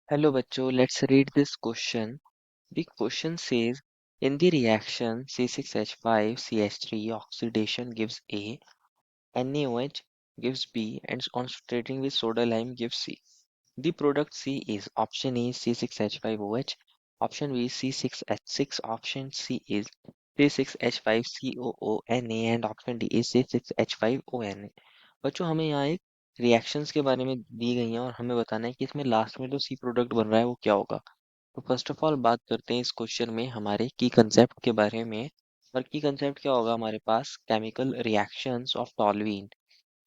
Hello बच्चों, let's read this question. The question says, in the reaction C6H5CH3 oxidation gives A, NaOH gives B, and concentrating with soda lime gives C. The product C is option A C6H5OH, option B C6H6, option C is C6H5COONA and option D is C6H5ONA. बच्चों हमें यहाँ एक reactions के बारे में दी गई हैं और हमें बताना है कि इसमें लास्ट में जो सी प्रोडक्ट बन रहा है वो क्या होगा। तो फर्स्ट ऑफ ऑल बात करते हैं इस क्वेश्चन में हमारे की कंसेप्ट के बारे में। और की कंसेप्ट क्या होगा हमारे पास, chemical reactions of toluene.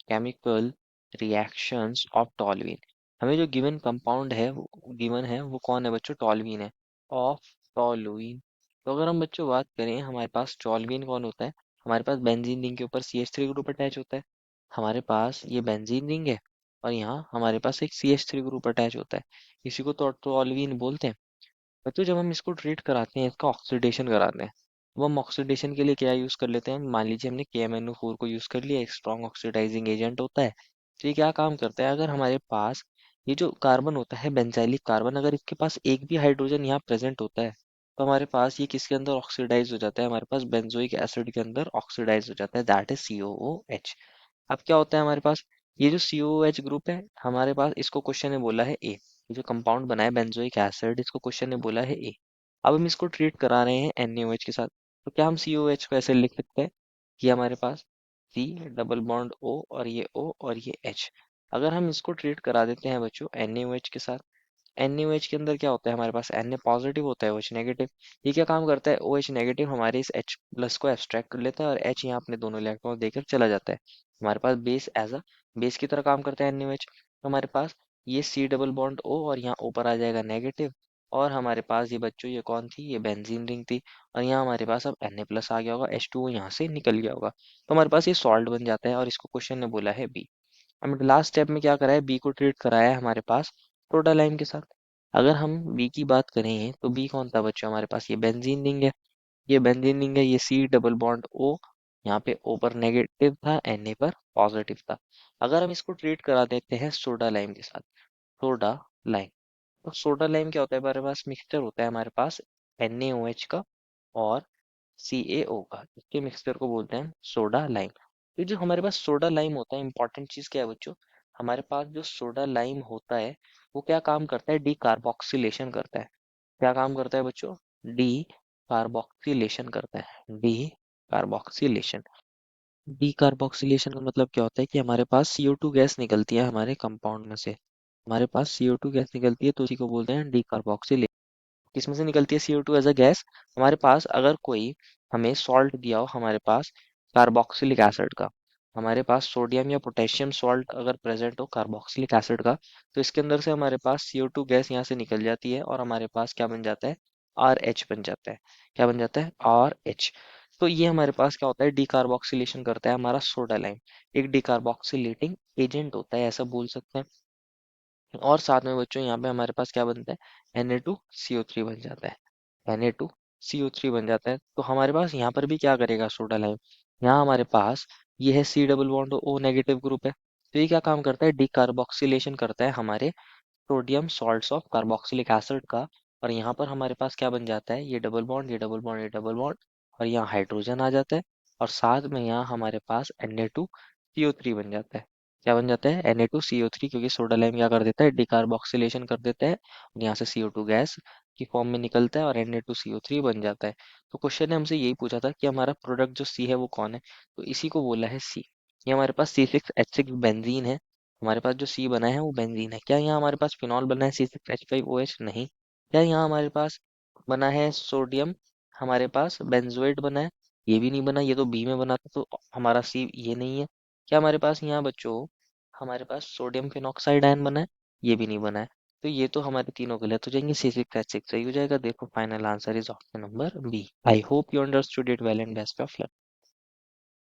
Chemical reactions of toluene, हमें जो गिवन कंपाउंड है वो गिवन है वो कौन है बच्चों, टॉल्यूइन है। ऑफ टॉल्यूइन, तो अगर हम बच्चों बात करें हमारे पास टॉल्यूइन कौन होता है, हमारे पास बेंजीन रिंग के ऊपर CH3 ग्रुप अटैच होता है। हमारे पास ये बेंजीन रिंग है और यहाँ हमारे पास एक CH3 ग्रुप अटैच होता है। इसी को तो टॉल्यूइन बोलते हैं। बच्चों जब हम इसको ट्रीट कराते हैं, इसका ऑक्सीडेशन कराते हैं, वो हम ऑक्सीडेशन के लिए क्या यूज कर लेते हैं, मान लीजिए हमने KMnO4 को यूज कर लिया, एक स्ट्रॉन्ग ऑक्सीडाइजिंग एजेंट होता है। तो ये क्या काम करता है, अगर हमारे पास ये जो कार्बन होता है बेंजाइलिक कार्बन, अगर इसके पास एक भी हाइड्रोजन यहाँ प्रेजेंट होता है तो हमारे पास ये किसके अंदर ऑक्सीडाइज हो जाता है, हमारे पास बेंजोइक एसिड के अंदर ऑक्सीडाइज हो जाता है, दैट इज COOH। अब क्या होता है हमारे पास, ये जो COOH ग्रुप है हमारे पास, इसको क्वेश्चन ने बोला है ए, ये जो कंपाउंड बना है बेंजोइक एसिड, इसको क्वेश्चन ने बोला है ए। अब हम इसको ट्रीट करा रहे हैं NaOH के साथ, तो क्या हम COOH को ऐसे लिख सकते हैं कि हमारे पास C डबल बॉन्ड O और ये O और ये H। अगर हम इसको ट्रीट करा देते हैं बच्चों NaOH के साथ, NaOH के अंदर क्या होता है हमारे पास, Na पॉजिटिव होता है, OH नेगेटिव। ये क्या काम करता है, OH नेगेटिव हमारे इस H प्लस को एब्स्ट्रैक्ट कर लेता है और H यहाँ अपने दोनों इलेक्ट्रॉन देकर चला जाता है। हमारे पास बेस एज अ बेस की तरह काम करता है NaOH। तो हमारे पास ये C डबल बॉन्ड O और यहाँ ऊपर आ जाएगा नेगेटिव। और हमारे पास ये बच्चों ये कौन थी, ये बेंजीन रिंग थी। और यहाँ हमारे पास अब Na प्लस आ गया होगा, H2O यहाँ से निकल गया होगा। तो हमारे पास ये सॉल्ट बन जाता है और इसको क्वेश्चन ने बोला है बी। हमने लास्ट स्टेप में क्या करा है, बी को ट्रीट कराया है हमारे पास सोडा लाइम के साथ। अगर हम बी की बात करें तो बी कौन था बच्चों, हमारे पास ये बेंजीन रिंग है, ये बेंजीन रिंग है, ये C डबल बॉन्ड O, यहाँ पे O पर नेगेटिव था, Na पर पॉजिटिव था। अगर हम इसको ट्रीट करा देते हैं सोडा लाइम के साथ, सोडा लाइम, तो सोडा लाइम क्या होता है, हमारे पास मिक्सचर होता है हमारे पास NaOH का और CaO का, इसके मिक्सचर को बोलते हैं सोडा लाइम। तो जो हमारे पास सोडा लाइम होता है, इंपॉर्टेंट चीज क्या है बच्चों, हमारे पास जो सोडा लाइम होता है वो क्या काम करता है, डी कार्बोक्सिलेशन करता है। क्या काम करता है बच्चों, डी कार्बोक्सिलेशन करता है, डी कार्बोक्सिलेशन। डी कार्बोक्सिलेशन का मतलब क्या होता है कि हमारे पास CO2 गैस निकलती है हमारे कंपाउंड में से, हमारे पास CO2 गैस निकलती है तो उसी को बोलते हैं डी कार्बोक्सिलेशन। किसमें से निकलती है CO2 एज अ गैस, हमारे पास अगर कोई हमें सॉल्ट दिया हो हमारे पास कार्बोक्सिलिक एसिड का, हमारे पास सोडियम या पोटेशियम सॉल्ट अगर प्रेजेंट हो कार्बोक्सिलिक एसिड का, तो इसके अंदर से हमारे पास CO2 गैस यहाँ से निकल जाती है और हमारे पास क्या बन जाता है, RH बन जाता है। क्या बन जाता है, RH। तो ये हमारे पास क्या होता है, डिकार्बोक्सिलेशन करता है हमारा सोडा लाइम, एक डिकार्बोक्सिलेटिंग एजेंट होता है ऐसा बोल सकते हैं। और साथ में बच्चों यहाँ पे हमारे पास क्या बनता है, Na2CO3 बन जाता है, Na2CO3 बन जाता है। तो हमारे पास यहाँ पर भी क्या करेगा सोडा लाइम, यहाँ हमारे पास ये है C double bond O negative group है, तो ये क्या काम करता है, डिकार्बोक्सिलेशन करता है हमारे sodium salts of carboxylic acid का। और यहाँ पर हमारे पास क्या बन जाता है, ये डबल बॉन्ड ये डबल बॉन्ड ये डबल बॉन्ड और यहाँ हाइड्रोजन आ जाता है। और साथ में यहाँ हमारे पास Na2CO3 बन जाता है। क्या बन जाता है, Na2CO3, क्योंकि सोडा लाइम क्या कर देता है, डिकार्बोक्सिलेशन कर देता है और यहाँ से CO2 गैस की फॉर्म में निकलता है और Na2CO3 बन जाता है। तो क्वेश्चन ने हमसे यही पूछा था कि हमारा प्रोडक्ट जो C है वो कौन है, तो इसी को बोला है C। ये हमारे पास C6H6 बेंजीन है, हमारे पास जो सी बना है वो बेंजीन है। क्या यहाँ हमारे पास फिनॉल बना है C6H5OH, नहीं। क्या यहाँ हमारे पास बना है सोडियम, हमारे पास बेंजोएट बना है, ये भी नहीं बना, ये तो बी में बना था, तो हमारा सी ये नहीं है। क्या हमारे पास यहाँ बच्चों हमारे पास सोडियम फिनॉक्साइड आयन बना है, ये भी नहीं बना है। तो ये तो हमारे तीनों गलत हो जाएंगे, C6H6 सही हो जाएगा। देखो final answer is option number B. I hope you understood it well and best of luck.